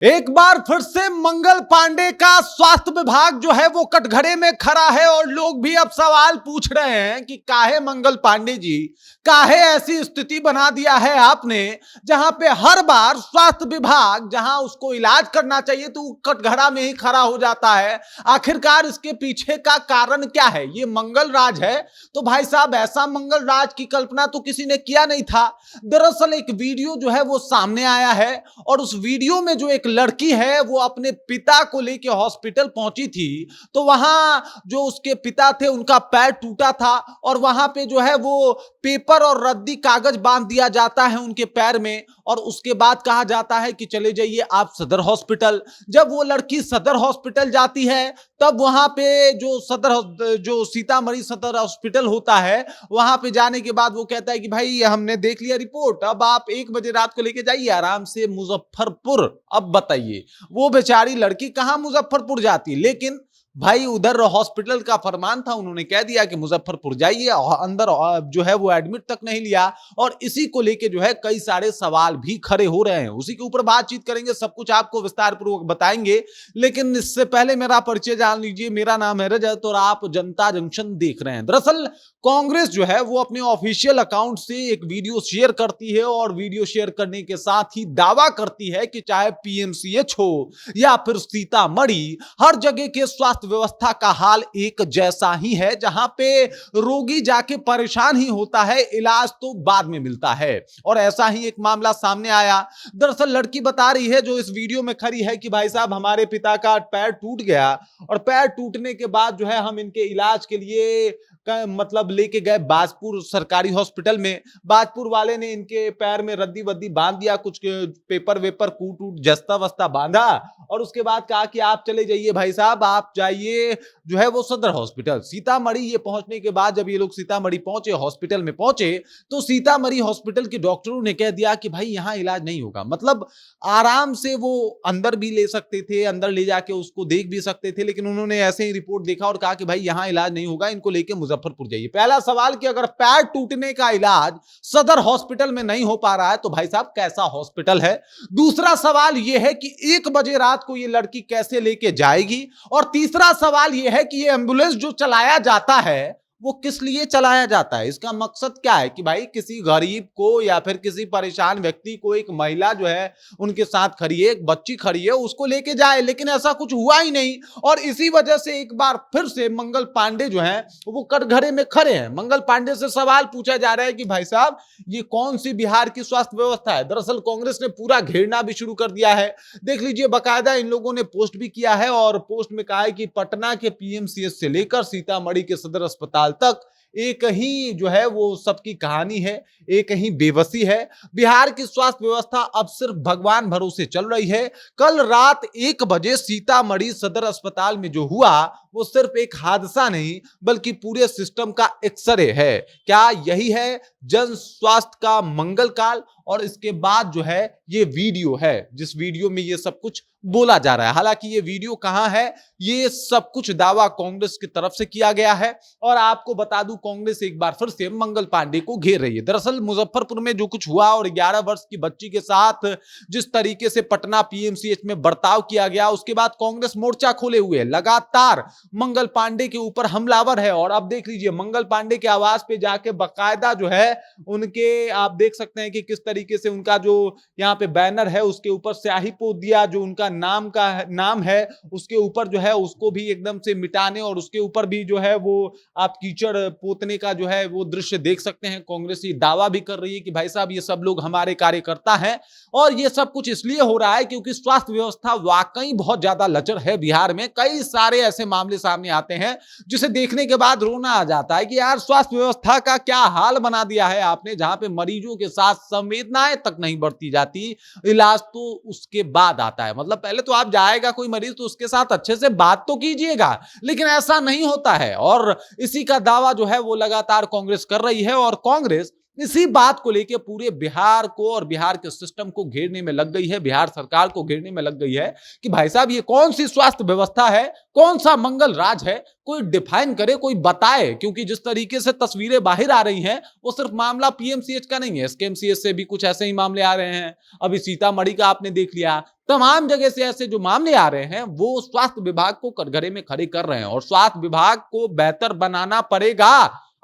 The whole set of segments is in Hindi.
एक बार फिर से मंगल पांडे का स्वास्थ्य विभाग जो है वो कटघरे में खड़ा है और लोग भी अब सवाल पूछ रहे हैं कि काहे मंगल पांडे जी, काहे ऐसी स्थिति बना दिया है आपने जहां पे हर बार स्वास्थ्य विभाग जहां उसको इलाज करना चाहिए तो कटघरा में ही खड़ा हो जाता है। आखिरकार इसके पीछे का कारण क्या है? ये मंगल राज है तो भाई साहब ऐसा मंगल राज की कल्पना तो किसी ने किया नहीं था। दरअसल एक वीडियो जो है वो सामने आया है और उस वीडियो में जो एक लड़की है वो अपने पिता को लेके हॉस्पिटल पहुंची थी, तो वहां जो उसके पिता थे उनका पैर टूटा था और वहां पे जो है वो पेपर और रद्दी कागज बांध दिया जाता है उनके पैर में और उसके बाद कहा जाता है कि चले जाइए आप सदर हॉस्पिटल। जब वो लड़की सदर हॉस्पिटल जाती है तब वहां पे जो सीतामढ़ी सदर हॉस्पिटल होता है वहां पे जाने के बाद वो कहता है कि भाई हमने देख लिया रिपोर्ट, अब आप 1 बजे रात को लेके जाइए आराम से मुजफ्फरपुर। अब बताइए वो बेचारी लड़की कहां मुजफ्फरपुर जाती, लेकिन भाई उधर हॉस्पिटल का फरमान था, उन्होंने कह दिया कि मुजफ्फरपुर जाइए, अंदर जो है वो एडमिट तक नहीं लिया और इसी को लेके जो है कई सारे सवाल भी खड़े हो रहे हैं। उसी के ऊपर बातचीत करेंगे, सब कुछ आपको विस्तार पूर्वक बताएंगे, लेकिन इससे पहले मेरा परिचय जान लीजिए। मेरा नाम है रजत और आप जनता जंक्शन देख रहे हैं। दरअसल कांग्रेस जो है वो अपने ऑफिशियल अकाउंट से एक वीडियो शेयर करती है और वीडियो शेयर करने के साथ ही दावा करती है कि चाहे पीएमसीएच हो या फिर सीतामढ़ी, हर जगह के स्वास्थ्य व्यवस्था का हाल एक जैसा ही है, जहां पे रोगी जाके परेशान ही होता है, इलाज तो बाद में मिलता है। और ऐसा ही एक मामला सामने आया। दरअसल लड़की बता रही है जो इस वीडियो में खड़ी है कि भाई साहब हमारे पिता का पैर टूट गया और पैर टूटने के बाद जो है हम इनके इलाज के लिए मतलब लेके गए बाजपुर सरकारी हॉस्पिटल में। बाजपुर वाले ने इनके पैर में रद्दी वद्दी बांध दिया, कुछ पेपर वेपर कूट उट जस्ता वस्ता बांधा और उसके बाद कहा कि आप चले जाइए भाई साहब, आप जाइए जो है वो सदर हॉस्पिटल सीतामढ़ी। ये पहुंचने के बाद जब ये लोग सीतामढ़ी पहुंचे, हॉस्पिटल में पहुंचे, तो सीतामढ़ी हॉस्पिटल के डॉक्टरों ने कह दिया कि भाई यहां इलाज नहीं होगा। मतलब आराम से वो अंदर भी ले सकते थे, अंदर ले जाके उसको देख भी सकते थे, लेकिन उन्होंने ऐसे ही रिपोर्ट देखा और कहा कि भाई यहां इलाज नहीं होगा, इनको लेके मुजफ्फरपुर जाइए। पहला सवाल कि अगर पैर टूटने का इलाज सदर हॉस्पिटल में नहीं हो पा रहा है तो भाई साहब कैसा हॉस्पिटल है? दूसरा सवाल यह है कि 1 बजे रात को यह लड़की कैसे लेके जाएगी? और तीसरा सवाल यह है कि यह एम्बुलेंस जो चलाया जाता है वो किस लिए चलाया जाता है? इसका मकसद क्या है कि भाई किसी गरीब को या फिर किसी परेशान व्यक्ति को, एक महिला जो है उनके साथ खड़ी है, एक बच्ची खड़ी है, उसको लेके जाए, लेकिन ऐसा कुछ हुआ ही नहीं। और इसी वजह से एक बार फिर से मंगल पांडे जो है वो कटघरे में खड़े हैं। मंगल पांडे से सवाल पूछा जा रहा है कि भाई साहब ये कौन सी बिहार की स्वास्थ्य व्यवस्था है? दरअसल कांग्रेस ने पूरा घेरना भी शुरू कर दिया है। देख लीजिए, बाकायदा इन लोगों ने पोस्ट भी किया है और पोस्ट में कहा है कि पटना के पीएमसीएच से लेकर सीतामढ़ी के सदर अस्पताल तक एक ही जो है वो सबकी कहानी है, एक ही बेबसी है। बिहार की स्वास्थ्य व्यवस्था अब सिर्फ भगवान भरोसे चल रही है। कल रात 1 बजे सीतामढ़ी सदर अस्पताल में जो हुआ वो सिर्फ एक हादसा नहीं बल्कि पूरे सिस्टम का एक्सरे है। क्या यही है जन स्वास्थ्य का मंगल काल? और इसके बाद जो है ये वीडियो है जिस वीडियो में ये सब कुछ बोला जा रहा है। हालांकि ये वीडियो कहां है, ये सब कुछ दावा कांग्रेस की तरफ से किया गया है। और आपको बता दूं, कांग्रेस एक बार फिर से मंगल पांडे को घेर रही है। दरअसल मुजफ्फरपुर में जो कुछ हुआ और 11 वर्ष की बच्ची के साथ जिस तरीके से पटना पीएमसीएच में बर्ताव किया गया, उसके बाद कांग्रेस मोर्चा खोले हुए है, लगातार मंगल पांडे के ऊपर हमलावर है। और अब देख लीजिए, मंगल पांडे के आवास पे जाके बाकायदा जो है उनके, आप देख सकते हैं कि किस तरीके से उनका जो यहाँ पे बैनर है उसके ऊपर स्याही पोत दिया, जो उनका नाम है उसके ऊपर जो है उसको भी एकदम से मिटाने और उसके ऊपर भी जो है वो आप कीचड़ पोतने का जो है वो दृश्य देख सकते हैं। कांग्रेस ये दावा भी कर रही है कि भाई साहब ये सब लोग हमारे कार्यकर्ता हैं और ये सब कुछ इसलिए हो रहा है क्योंकि स्वास्थ्य व्यवस्था वाकई बहुत ज्यादा लचर है बिहार में। कई सारे ऐसे मामले सामने आते हैं जिसे देखने के बाद रोना आ जाता है कि यार स्वास्थ्य व्यवस्था का क्या हाल बना दिया है आपने, जहां पे मरीजों के साथ संवेदनाएं तक नहीं बरती जाती, इलाज तो उसके बाद आता है। मतलब पहले तो आप जाएगा कोई मरीज तो उसके साथ अच्छे से बात तो कीजिएगा, लेकिन ऐसा नहीं होता है। और इसी का दावा जो है वो लगातार कांग्रेस कर रही है और कांग्रेस इसी बात को लेकर पूरे बिहार को और बिहार के सिस्टम को घेरने में लग गई है, बिहार सरकार को घेरने में लग गई है कि भाई साहब ये कौन सी स्वास्थ्य व्यवस्था है, कौन सा मंगल राज है, कोई डिफाइन करे, कोई बताए। क्योंकि जिस तरीके से तस्वीरें बाहर आ रही हैं वो सिर्फ मामला पीएमसीएच का नहीं है, एसकेएमसीएच से भी कुछ ऐसे ही मामले आ रहे हैं। अभी सीतामढ़ी का आपने देख लिया, तमाम जगह से ऐसे जो मामले आ रहे हैं वो स्वास्थ्य विभाग को कटघरे में खड़े कर रहे हैं। और स्वास्थ्य विभाग को बेहतर बनाना पड़ेगा।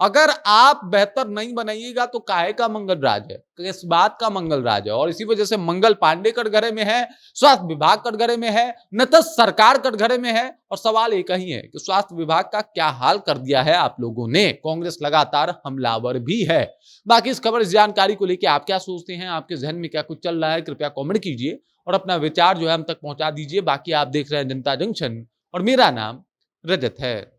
अगर आप बेहतर नहीं बनाइएगा तो काहे का मंगल राज है, किस बात का मंगल राज है। और इसी वजह से मंगल पांडे कटघरे में है, स्वास्थ्य विभाग कटघरे में है, नीतीश सरकार कटघरे में है। और सवाल एक ही है कि स्वास्थ्य विभाग का क्या हाल कर दिया है आप लोगों ने। कांग्रेस लगातार हमलावर भी है। बाकी इस खबर, इस जानकारी को लेकर आप क्या सोचते हैं, आपके जहन में क्या कुछ चल रहा है, कृपया कॉमेंट कीजिए और अपना विचार जो है हम तक पहुंचा दीजिए। बाकी आप देख रहे हैं जनता जंक्शन और मेरा नाम रजत है।